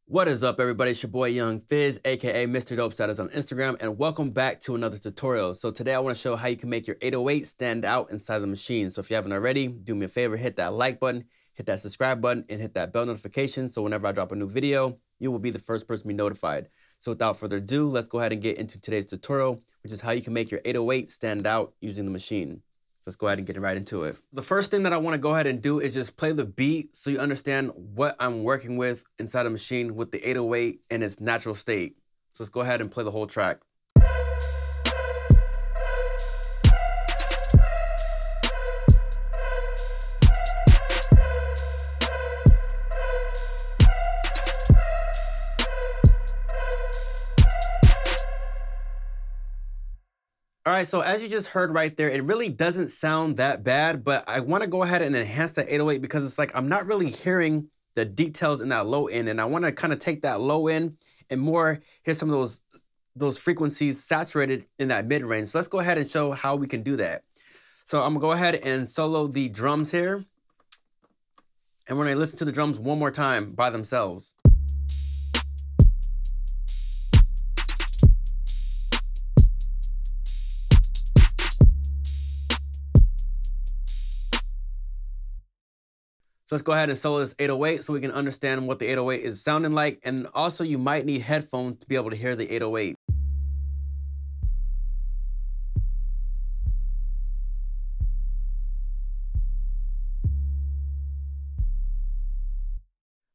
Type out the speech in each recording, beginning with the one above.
What is up, everybody? It's your boy Young Fizz, aka Mr. Dope Status on Instagram, and welcome back to another tutorial. So today I want to show how you can make your 808 stand out inside the machine. So if you haven't already, do me a favor, hit that like button, hit that subscribe button, and hit that bell notification so whenever I drop a new video, you will be the first person to be notified. So without further ado, let's go ahead and get into today's tutorial, which is how you can make your 808 stand out using the machine. Let's go ahead and get right into it. The first thing that I want to go ahead and do is just play the beat so you understand what I'm working with inside a machine with the 808 in its natural state. So let's go ahead and play the whole track. All right, so as you just heard right there, it really doesn't sound that bad, but I want to go ahead and enhance that 808 because it's like I'm not really hearing the details in that low end, and I want to kind of take that low end and more hear some of those frequencies saturated in that mid range. So let's go ahead and show how we can do that. So I'm gonna go ahead and solo the drums here, and we're gonna listen to the drums one more time by themselves. So let's go ahead and solo this 808 so we can understand what the 808 is sounding like. And also you might need headphones to be able to hear the 808.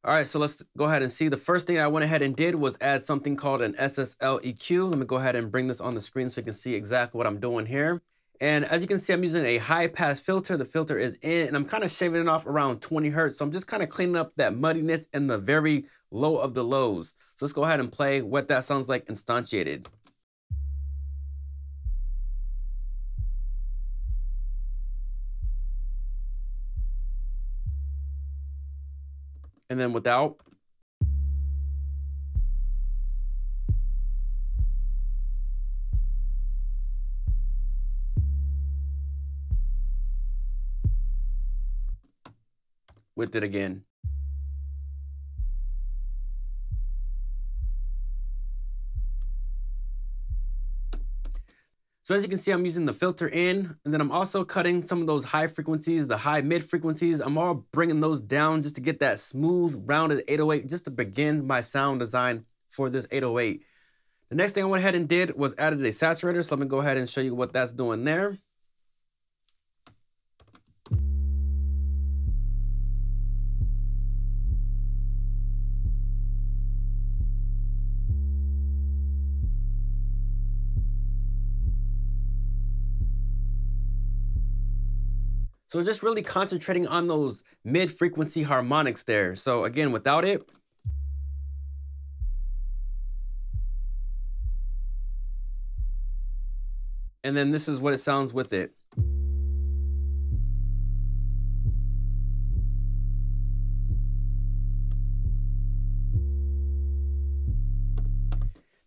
All right, so let's go ahead and see. The first thing I went ahead and did was add something called an SSL EQ. Let me go ahead and bring this on the screen so you can see exactly what I'm doing here. And as you can see, I'm using a high pass filter. The filter is in, and I'm kind of shaving it off around 20 hertz. So I'm just kind of cleaning up that muddiness and the very low of the lows. So let's go ahead and play what that sounds like instantiated. And then without. With it again. So as you can see, I'm using the filter in, and then I'm also cutting some of those high frequencies, the high mid frequencies. I'm all bringing those down just to get that smooth, rounded 808, just to begin my sound design for this 808. The next thing I went ahead and did was added a saturator. So let me go ahead and show you what that's doing there. So just really concentrating on those mid-frequency harmonics there. So again, without it. And then this is what it sounds with it.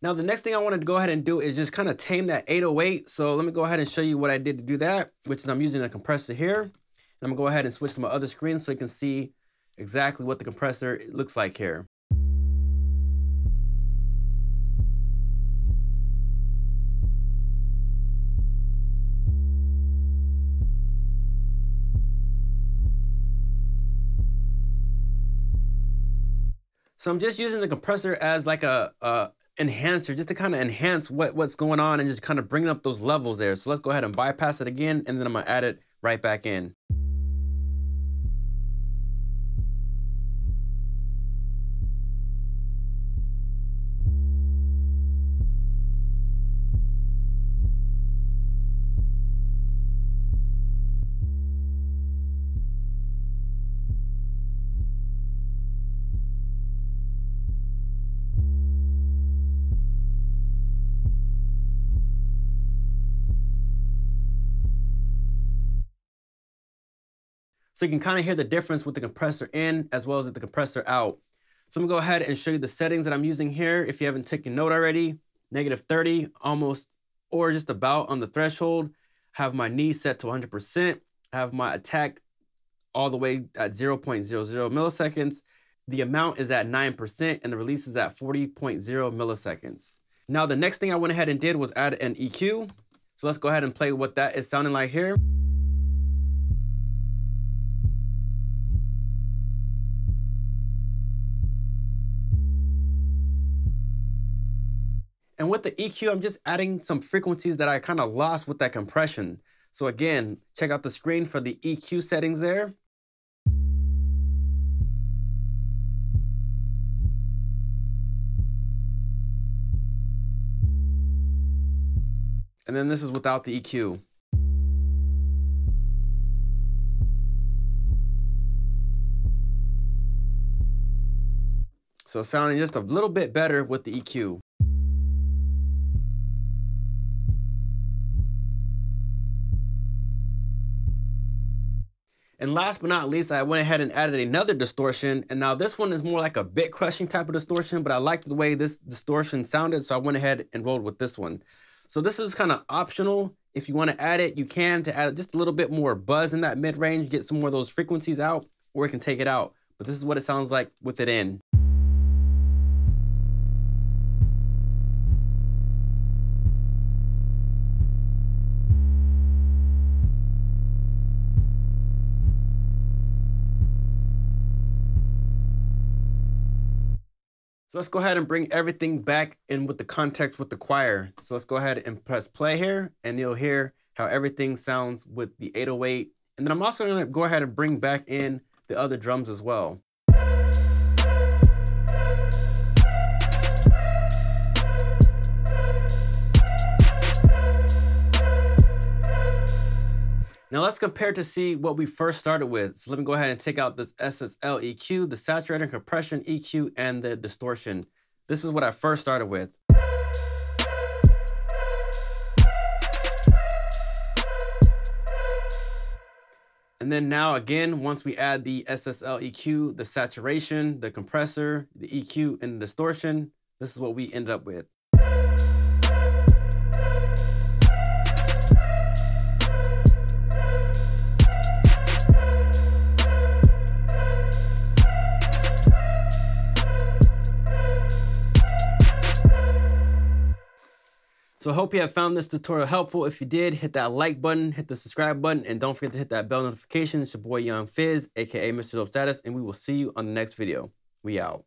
Now, the next thing I wanted to go ahead and do is just kind of tame that 808. So let me go ahead and show you what I did to do that, which is I'm using a compressor here. And I'm gonna go ahead and switch to my other screen so you can see exactly what the compressor looks like here. So I'm just using the compressor as like a enhancer, just to kind of enhance what's going on and just kind of bring up those levels there. So let's go ahead and bypass it again, and then I'm gonna add it right back in. So you can kind of hear the difference with the compressor in as well as the compressor out. So I'm gonna go ahead and show you the settings that I'm using here. If you haven't taken note already, -30, almost, or just about on the threshold. Have my knee set to 100%. Have my attack all the way at 0.00 milliseconds. The amount is at 9% and the release is at 40.0 milliseconds. Now the next thing I went ahead and did was add an EQ. So let's go ahead and play what that is sounding like here. And with the EQ, I'm just adding some frequencies that I kind of lost with that compression. So again, check out the screen for the EQ settings there. And then this is without the EQ. So sounding just a little bit better with the EQ. And last but not least, I went ahead and added another distortion. And now this one is more like a bit crushing type of distortion, but I liked the way this distortion sounded, so I went ahead and rolled with this one. So this is kind of optional. If you want to add it, you can, to add just a little bit more buzz in that mid-range, get some more of those frequencies out, or you can take it out. But this is what it sounds like with it in. So let's go ahead and bring everything back in with the context with the choir. So let's go ahead and press play here, and you'll hear how everything sounds with the 808. And then I'm also gonna go ahead and bring back in the other drums as well. Now let's compare to see what we first started with. So let me go ahead and take out this SSL EQ, the saturator and compression EQ, and the distortion. This is what I first started with. And then now again, once we add the SSL EQ, the saturation, the compressor, the EQ, and the distortion, this is what we end up with. So I hope you have found this tutorial helpful. If you did, hit that like button, hit the subscribe button, and don't forget to hit that bell notification. It's your boy Young Fizz, aka Mr. Dope Status, and we will see you on the next video. We out.